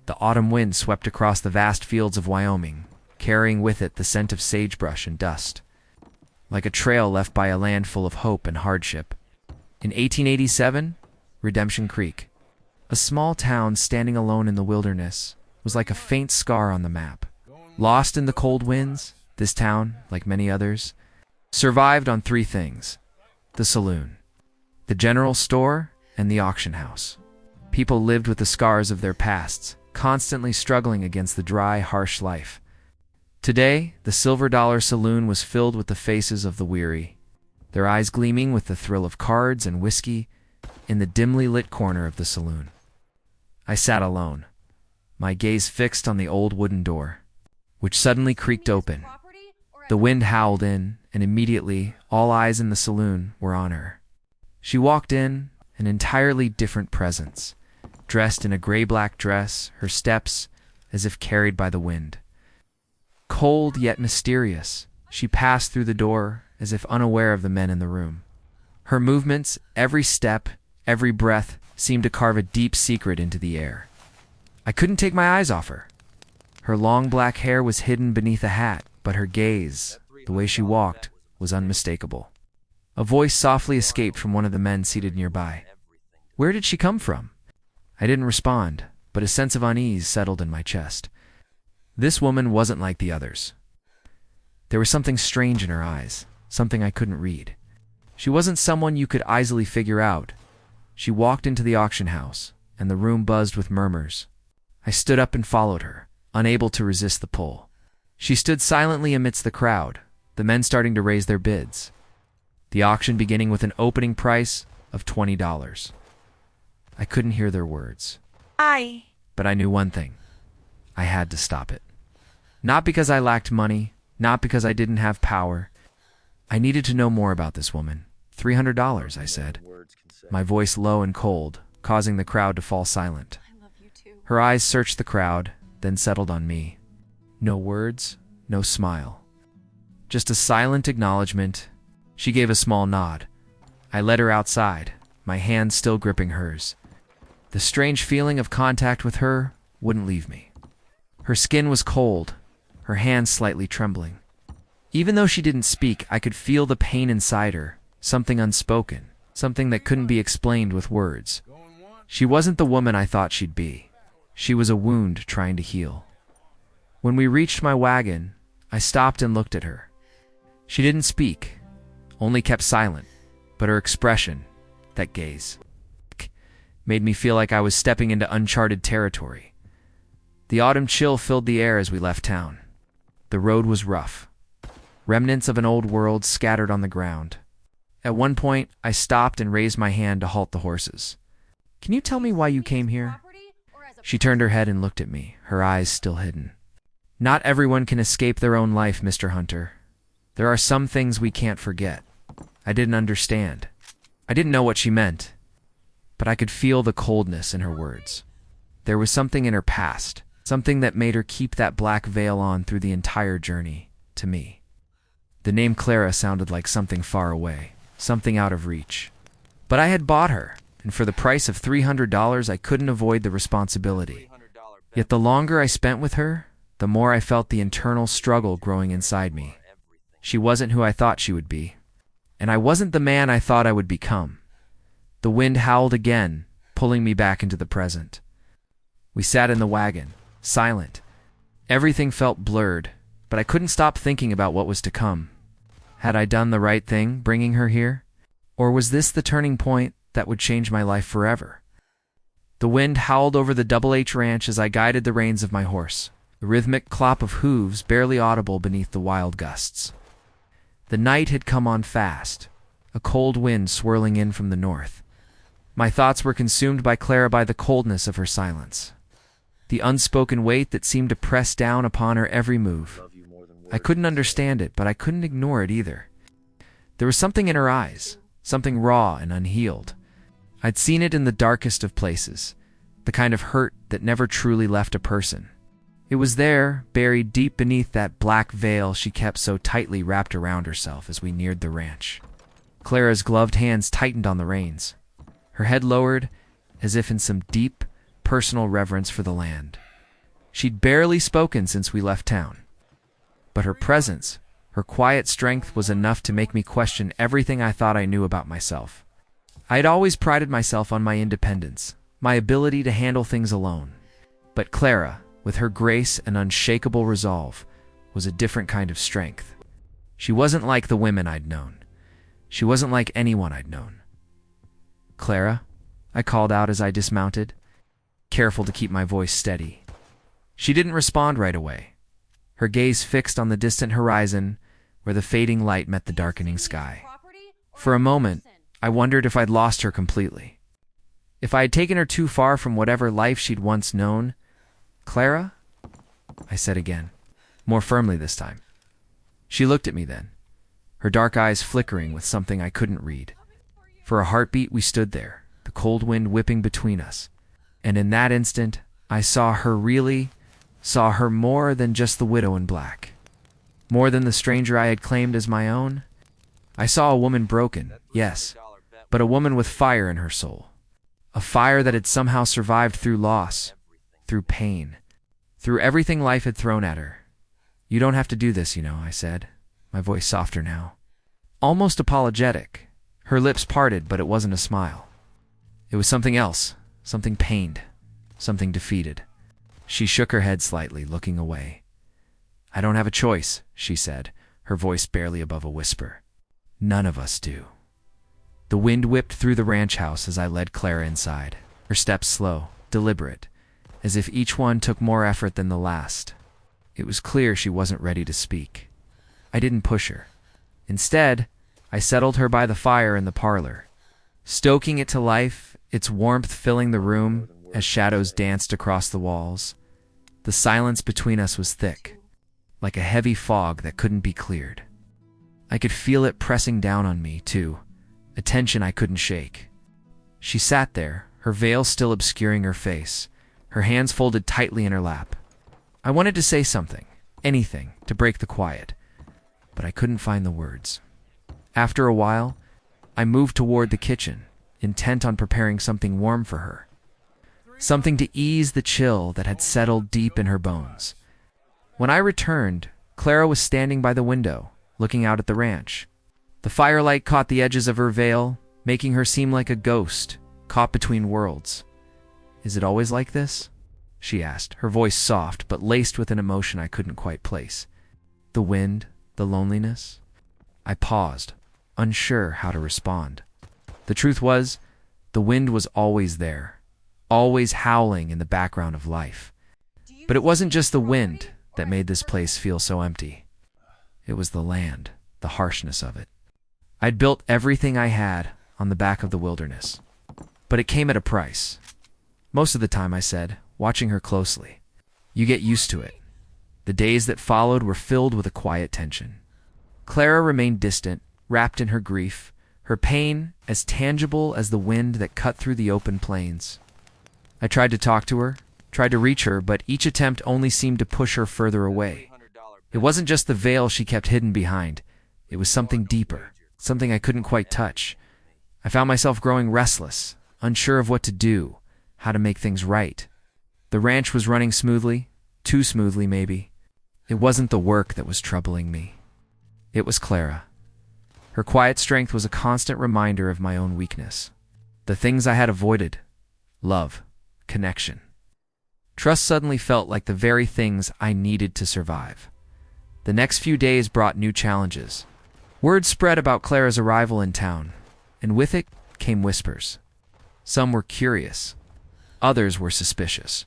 The autumn wind swept across the vast fields of Wyoming, carrying with it the scent of sagebrush and dust, like a trail left by a land full of hope and hardship. In 1887, Redemption Creek, a small town standing alone in the wilderness, was like a faint scar on the map. Lost in the cold winds, this town, like many others, survived on three things: the saloon, the general store, and the auction house. People lived with the scars of their pasts, constantly struggling against the dry, harsh life. Today, the Silver Dollar Saloon was filled with the faces of the weary, their eyes gleaming with the thrill of cards and whiskey in the dimly lit corner of the saloon. I sat alone, my gaze fixed on the old wooden door, which suddenly creaked open. The wind howled in, and immediately all eyes in the saloon were on her. She walked in, an entirely different presence, dressed in a gray-black dress, her steps as if carried by the wind. Cold yet mysterious, she passed through the door as if unaware of the men in the room. Her movements, every step, every breath, seemed to carve a deep secret into the air. I couldn't take my eyes off her. Her long black hair was hidden beneath a hat, but her gaze, the way she walked, was unmistakable. A voice softly escaped from one of the men seated nearby. Where did she come from? I didn't respond, but a sense of unease settled in my chest. This woman wasn't like the others. There was something strange in her eyes, something I couldn't read. She wasn't someone you could easily figure out. She walked into the auction house, and the room buzzed with murmurs. I stood up and followed her, unable to resist the pull. She stood silently amidst the crowd, the men starting to raise their bids. The auction beginning with an opening price of $20. I couldn't hear their words. But I knew one thing. I had to stop it. Not because I lacked money, not because I didn't have power. I needed to know more about this woman. $300, I said, my voice low and cold, causing the crowd to fall silent. Her eyes searched the crowd, then settled on me. No words, no smile. Just a silent acknowledgement. She gave a small nod. I led her outside, my hand still gripping hers. The strange feeling of contact with her wouldn't leave me. Her skin was cold, her hands slightly trembling. Even though she didn't speak, I could feel the pain inside her, something unspoken, something that couldn't be explained with words. She wasn't the woman I thought she'd be. She was a wound trying to heal. When we reached my wagon, I stopped and looked at her. She didn't speak, only kept silent, but her expression, that gaze, made me feel like I was stepping into uncharted territory. The autumn chill filled the air as we left town. The road was rough. Remnants of an old world scattered on the ground. At one point, I stopped and raised my hand to halt the horses. Can you tell me why you came here? She turned her head and looked at me, her eyes still hidden. Not everyone can escape their own life, Mr. Hunter. There are some things we can't forget. I didn't understand. I didn't know what she meant, but I could feel the coldness in her words. There was something in her past, something that made her keep that black veil on through the entire journey, to me. The name Clara sounded like something far away, something out of reach. But I had bought her, and for the price of $300 I couldn't avoid the responsibility. Yet the longer I spent with her, the more I felt the internal struggle growing inside me. She wasn't who I thought she would be, and I wasn't the man I thought I would become. The wind howled again, pulling me back into the present. We sat in the wagon, silent. Everything felt blurred, but I couldn't stop thinking about what was to come. Had I done the right thing bringing her here? Or was this the turning point that would change my life forever? The wind howled over the Double H Ranch as I guided the reins of my horse, the rhythmic clop of hooves barely audible beneath the wild gusts. The night had come on fast, a cold wind swirling in from the north. My thoughts were consumed by Clara by the coldness of her silence, the unspoken weight that seemed to press down upon her every move. I couldn't understand it, but I couldn't ignore it either. There was something in her eyes, something raw and unhealed. I'd seen it in the darkest of places, the kind of hurt that never truly left a person. It was there, buried deep beneath that black veil she kept so tightly wrapped around herself as we neared the ranch. Clara's gloved hands tightened on the reins, her head lowered as if in some deep, personal reverence for the land. She'd barely spoken since we left town. But her presence, her quiet strength was enough to make me question everything I thought I knew about myself. I had always prided myself on my independence, my ability to handle things alone. But Clara, with her grace and unshakable resolve, was a different kind of strength. She wasn't like the women I'd known. She wasn't like anyone I'd known. "Clara," I called out as I dismounted, careful to keep my voice steady. She didn't respond right away, her gaze fixed on the distant horizon where the fading light met the darkening sky. For a moment, I wondered if I'd lost her completely. If I had taken her too far from whatever life she'd once known. "Clara?" I said again, more firmly this time. She looked at me then, her dark eyes flickering with something I couldn't read. For a heartbeat we stood there, the cold wind whipping between us. And in that instant, I saw her more than just the widow in black. More than the stranger I had claimed as my own. I saw a woman broken, yes, but a woman with fire in her soul. A fire that had somehow survived through loss, through pain, through everything life had thrown at her. "You don't have to do this, I said, my voice softer now. Almost apologetic. Her lips parted, but it wasn't a smile. It was something else, something pained, something defeated. She shook her head slightly, looking away. "I don't have a choice," she said, her voice barely above a whisper. "None of us do." The wind whipped through the ranch house as I led Clara inside, her steps slow, deliberate, as if each one took more effort than the last. It was clear she wasn't ready to speak. I didn't push her. Instead, I settled her by the fire in the parlor, stoking it to life, its warmth filling the room as shadows danced across the walls. The silence between us was thick, like a heavy fog that couldn't be cleared. I could feel it pressing down on me, too, a tension I couldn't shake. She sat there, her veil still obscuring her face, her hands folded tightly in her lap. I wanted to say something, anything, to break the quiet, but I couldn't find the words. After a while, I moved toward the kitchen, intent on preparing something warm for her. Something to ease the chill that had settled deep in her bones. When I returned, Clara was standing by the window, looking out at the ranch. The firelight caught the edges of her veil, making her seem like a ghost, caught between worlds. "Is it always like this?" she asked, her voice soft but laced with an emotion I couldn't quite place. "The wind, the loneliness?" I paused, unsure how to respond. The truth was, the wind was always there, always howling in the background of life. But it wasn't just the wind that made this place feel so empty. It was the land, the harshness of it. I'd built everything I had on the back of the wilderness, but it came at a price. Most of the time, I said, watching her closely. You get used to it. The days that followed were filled with a quiet tension. Clara remained distant, wrapped in her grief, her pain as tangible as the wind that cut through the open plains. I tried to talk to her, tried to reach her, but each attempt only seemed to push her further away. It wasn't just the veil she kept hidden behind. It was something deeper, something I couldn't quite touch. I found myself growing restless, unsure of what to do, how to make things right. The ranch was running smoothly, too smoothly maybe. It wasn't the work that was troubling me. It was Clara. Her quiet strength was a constant reminder of my own weakness. The things I had avoided: love, connection. Trust suddenly felt like the very things I needed to survive. The next few days brought new challenges. Word spread about Clara's arrival in town, and with it came whispers. Some were curious. Others were suspicious.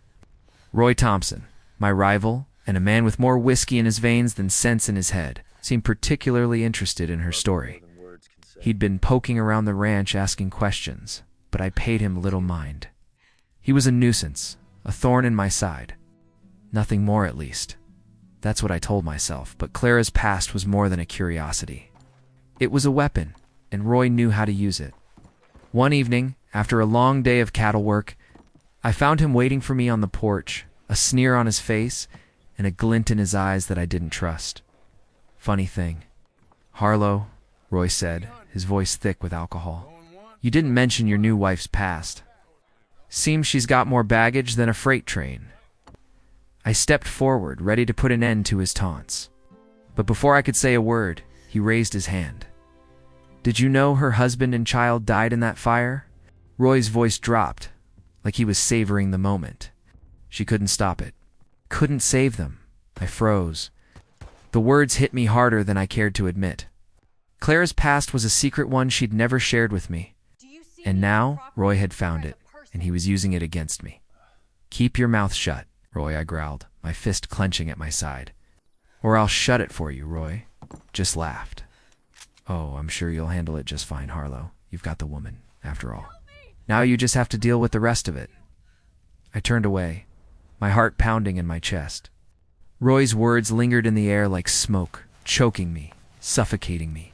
Roy Thompson, my rival, and a man with more whiskey in his veins than sense in his head, seemed particularly interested in her story. He'd been poking around the ranch asking questions, but I paid him little mind. He was a nuisance, a thorn in my side. Nothing more, at least. That's what I told myself, but Clara's past was more than a curiosity. It was a weapon, and Roy knew how to use it. One evening, after a long day of cattle work, I found him waiting for me on the porch, a sneer on his face and a glint in his eyes that I didn't trust. Funny thing. "Harlow," Roy said, his voice thick with alcohol, "you didn't mention your new wife's past. Seems she's got more baggage than a freight train." I stepped forward, ready to put an end to his taunts. But before I could say a word, he raised his hand. "Did you know her husband and child died in that fire?" Roy's voice dropped, like he was savoring the moment. She couldn't stop it. Couldn't save them. I froze. The words hit me harder than I cared to admit. Clara's past was a secret one she'd never shared with me. And now, Roy had found it, and he was using it against me. "Keep your mouth shut, Roy," I growled, my fist clenching at my side. "Or I'll shut it for you," Roy just laughed. "Oh, I'm sure you'll handle it just fine, Harlow. You've got the woman, after all. Now you just have to deal with the rest of it." I turned away, my heart pounding in my chest. Roy's words lingered in the air like smoke, choking me, suffocating me.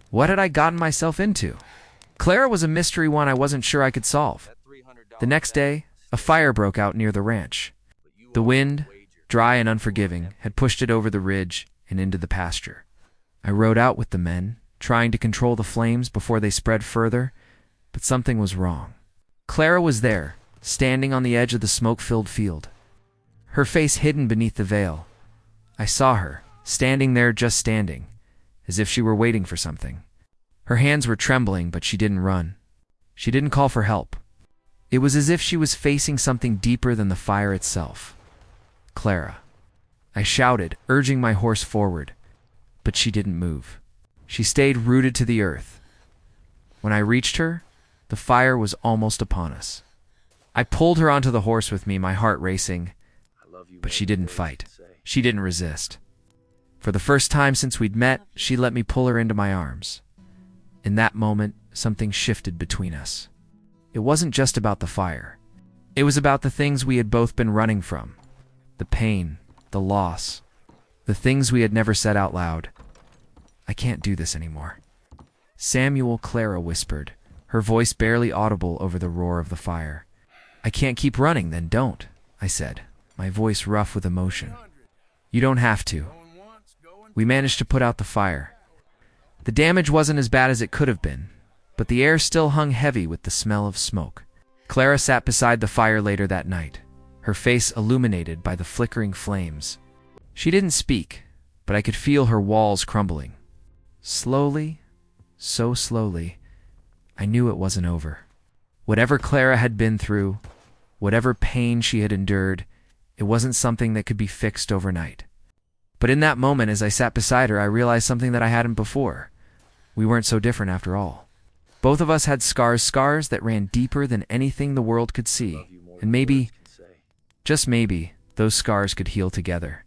What had I gotten myself into? Clara was a mystery one I wasn't sure I could solve. The next day, a fire broke out near the ranch. The wind, dry and unforgiving, had pushed it over the ridge and into the pasture. I rode out with the men, trying to control the flames before they spread further, but something was wrong. Clara was there, standing on the edge of the smoke-filled field, her face hidden beneath the veil. I saw her, standing there, just standing, as if she were waiting for something. Her hands were trembling, but she didn't run. She didn't call for help. It was as if she was facing something deeper than the fire itself. "Clara." I shouted, urging my horse forward, but she didn't move. She stayed rooted to the earth. When I reached her, the fire was almost upon us. I pulled her onto the horse with me, my heart racing, but she didn't fight. She didn't resist. For the first time since we'd met, she let me pull her into my arms. In that moment, something shifted between us. It wasn't just about the fire. It was about the things we had both been running from. The pain, the loss, the things we had never said out loud. "I can't do this anymore." "Samuel," Clara whispered, her voice barely audible over the roar of the fire. "I can't keep running, then don't," I said, my voice rough with emotion. "You don't have to." We managed to put out the fire. The damage wasn't as bad as it could have been, but the air still hung heavy with the smell of smoke. Clara sat beside the fire later that night, her face illuminated by the flickering flames. She didn't speak, but I could feel her walls crumbling. Slowly, so slowly, I knew it wasn't over. Whatever Clara had been through, whatever pain she had endured, it wasn't something that could be fixed overnight. But in that moment, as I sat beside her, I realized something that I hadn't before. We weren't so different after all. Both of us had scars that ran deeper than anything the world could see. And maybe, just maybe, those scars could heal together.